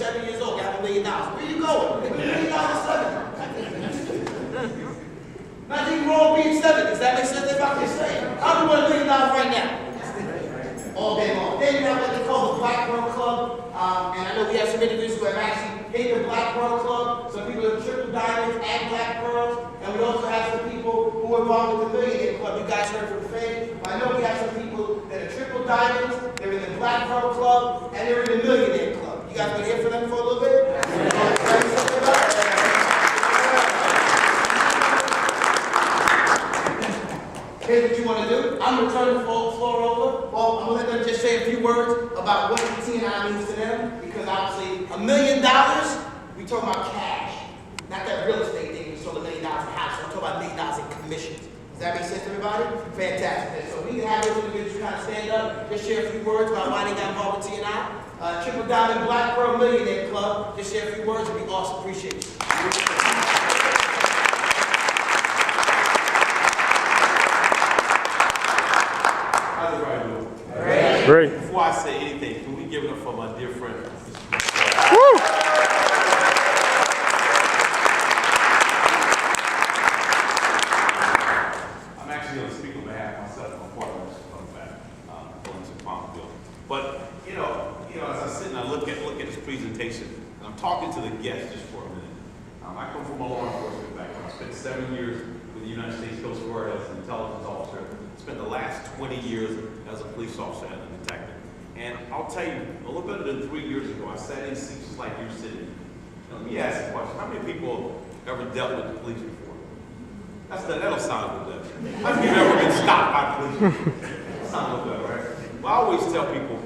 7 years old, got $1 million. Where you going? $1 million sudden. Nothing wrong being 7. Does that make sense? That's what they're saying. I do $1 million right now. All day long. Then you have what they call the Black World Club. And I know we have some individuals who have actually hit the Black World Club. Some people have triple diamonds and black pearls. And we also have some people who are involved with the Millionaire Club. You guys heard from Faye. I know we have some people that are triple diamonds, they're in the Black Pearl Club, and they're in the Millionaire Club. You guys want to hear from them for a little bit? Here's what you want to do. I'm going to turn the floor over. Well, I'm going to let them just say a few words about what Tahitian means to them, because obviously $1 million, we talking about cash. Not that real estate thing, we sold $1 million in house. I'm talking about $1 million in commissions. Does that make sense to everybody? Fantastic. So we can have those individuals kind of stand up, just share a few words about why they got involved with T&I. Triple Diamond Black Pearl Millionaire Club. Just share a few words. It'd be awesome. Appreciate you. How's everybody doing? Great. Before I say anything, can we give it up for my dear friend? Woo! I'm actually going to speak on behalf of myself and my partner, coming back, going to Palmville. But as I sit and I look at this presentation, and I'm talking to the guests just for a minute. I come from a law enforcement background. I spent 7 years with the United States Coast Guard as an intelligence officer. Spent the last 20 years as a police officer and a detective. And I'll tell you, a little better than 3 years ago, I sat in seats like you're sitting. Now, let me ask you a question. How many people ever dealt with the police before? That'll sound good. How many of you have ever been stopped by police? That sounds good, right? Well, I always tell people,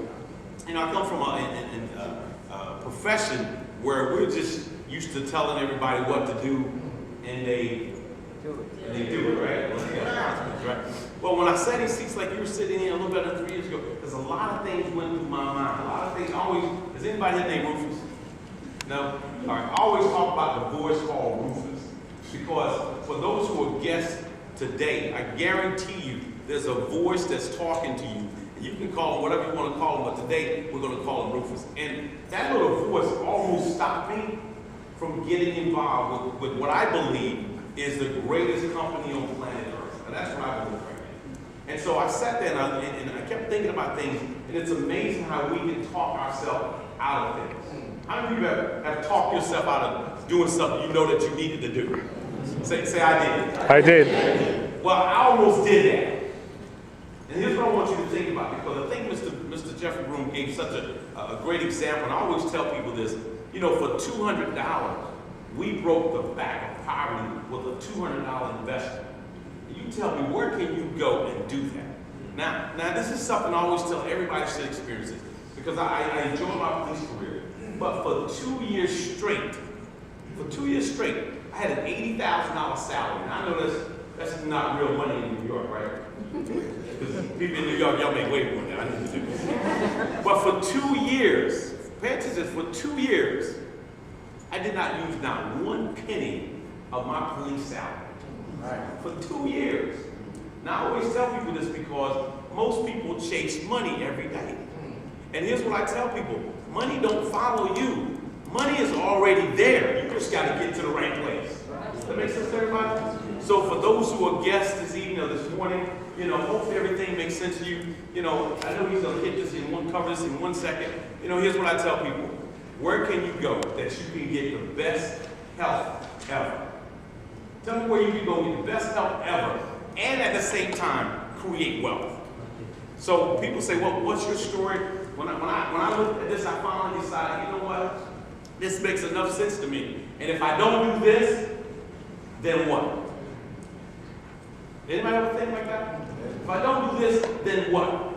I come from a profession where we're just used to telling everybody what to do, and they do it, right? Well, when I sat in seats like you were sitting here a little better than 3 years ago, there's a lot of things went through my mind. A lot of things always, has anybody here named Rufus? No? All right, I always talk about the voice called Rufus, because for those who are guests today, I guarantee you there's a voice that's talking to you. You can call him whatever you want to call him, but today we're going to call him Rufus. And that little voice almost stopped me from getting involved with what I believe is the greatest company on planet Earth. And that's what I believe right now. And so I sat there and I kept thinking about things, and it's amazing how we can talk ourselves out of things. How many of you have talked yourself out of doing something you know that you needed to do? Say I did. I did. Well, I almost did that. And here's what I want you to think about, because I think Mr. Jeffrey Broome gave such a great example, and I always tell people this. For $200, we broke the back of poverty with a $200 investment. You tell me, where can you go and do that? Now this is something I always tell everybody should experience it, because I enjoy my police career. But for 2 years straight, I had an $80,000 salary. And I know that's not real money in New York, right? Because people in New York, y'all make way more than I need to do. But for 2 years, pay attention, for 2 years, I did not use not one penny of my police salary. Right. For 2 years. Now, I always tell people this because most people chase money every day. And here's what I tell people. Money don't follow you. Money is already there. You just got to get to the right place. Does that make sense to everybody? So for those who are guests this evening or this morning, hopefully everything makes sense to you. I know he's going to hit this cover this in 1 second. Here's what I tell people. Where can you go that you can get the best health ever? Tell me where you can go get the best health ever, and at the same time, create wealth. So people say, well, what's your story? When I looked at this, I finally decided, you know what? This makes enough sense to me. And if I don't do this, then what? Anybody ever think like that? If I don't do this, then what?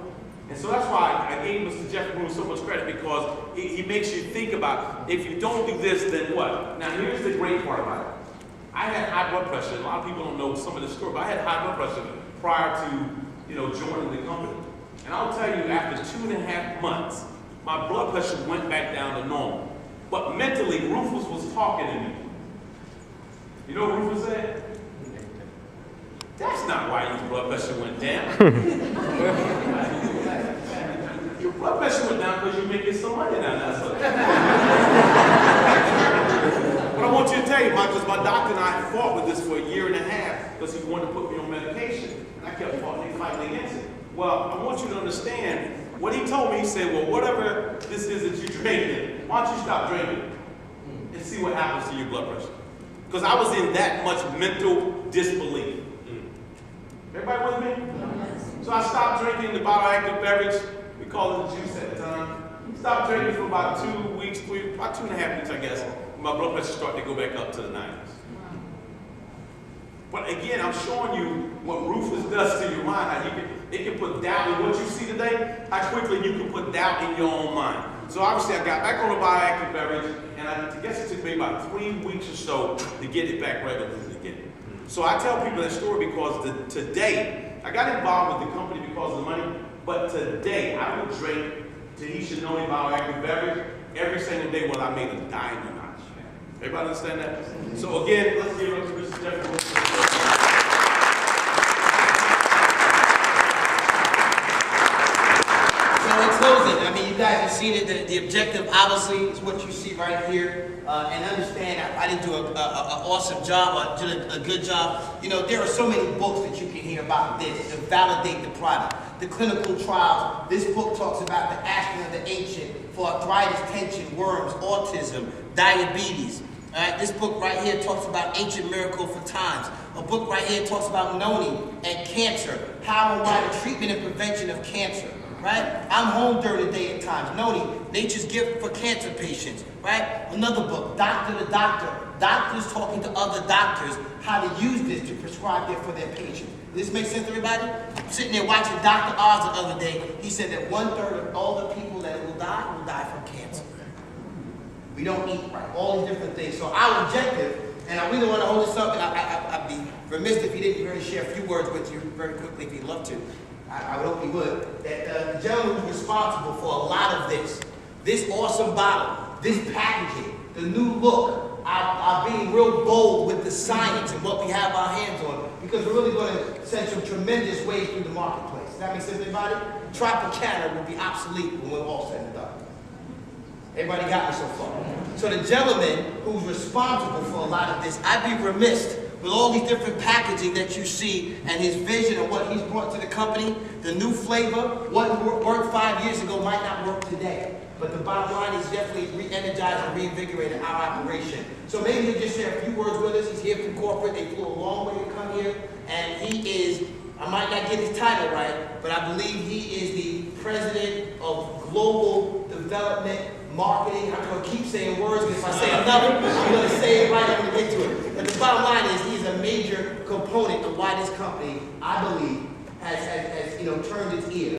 And so that's why I gave Mr. Jeffrey Broome so much credit, because he makes you think about, if you don't do this, then what? Now here's the great part about it. I had high blood pressure. A lot of people don't know some of this story, but I had high blood pressure prior to joining the company. And I'll tell you, after 2.5 months, my blood pressure went back down to normal. But mentally, Rufus was talking to me. You know what Rufus said? That's not why your blood pressure went down. Your blood pressure went down because you're making some money now. That's what. tell you, because my doctor and I fought with this for a year and a half because he wanted to put me on medication. And I kept fighting against it. Well, I want you to understand, what he told me, he said, well, whatever this is that you're drinking, why don't you stop drinking and see what happens to your blood pressure? Because I was in that much mental disbelief. Everybody with me? So I stopped drinking the bioactive beverage. We called it the juice at the time. Stopped drinking for about 2 weeks, about 2.5 weeks, I guess. My blood pressure started to go back up to the 90s. But again, I'm showing you what ruthless does to your mind. How it can put doubt in what you see today. How quickly you can put doubt in your own mind. So obviously, I got back on the bioactive beverage, and I guess it took me about 3 weeks or so to get it back regularly again. So I tell people that story because today, I got involved with the company because of the money, but today I would drink Tahitian Noni bioactive beverage every single day whether I made a dime or not. Everybody understand that? So again, let's give it up to Mr. Jeffrey. So in closing, I mean, you guys have seen it. The objective, obviously, is what you see right here. And understand, I didn't do an awesome job. I did a good job. You know, there are so many books that you can hear about this to validate the product. The clinical trials. This book talks about the aspirin of the ancient for arthritis, tension, worms, autism, diabetes. All right, this book right here talks about ancient miracle for times. A book right here talks about Noni and cancer, how and why the treatment and prevention of cancer. Right? I'm home during the day at times. Noni, nature's gift for cancer patients. Right? Another book, Doctor to Doctor. Doctors talking to other doctors how to use this to prescribe it for their patients. Does this make sense to everybody? I'm sitting there watching Dr. Oz the other day. He said that 1/3 of all the people that will die from cancer. We don't eat right. All these different things. So our objective, and I really want to hold this up, and I'd be remiss if he didn't really share a few words with you very quickly if he'd love to. I would hope he would. That the gentleman who's responsible for a lot of this awesome bottle, this packaging, the new look, our being real bold with the science and what we have our hands on, because we're really going to send some tremendous waves through the marketplace. Does that make sense to everybody? Tropicana will be obsolete when we're all said and done. Everybody got me so far? So the gentleman who's responsible for a lot of this, I'd be remiss with all these different packaging that you see and his vision and what he's brought to the company, the new flavor, what worked 5 years ago might not work today. But the bottom line is definitely re-energized and reinvigorated our operation. So maybe he'll just share a few words with us. He's here from corporate. They flew a long way to come here. And he is, I might not get his title right, but I believe he is the president of global development marketing. I'm going to keep saying words, because if I say another, I'm going to say it right, I'm going to get to it. But the bottom line is he's a major component of why this company, I believe, has turned its ear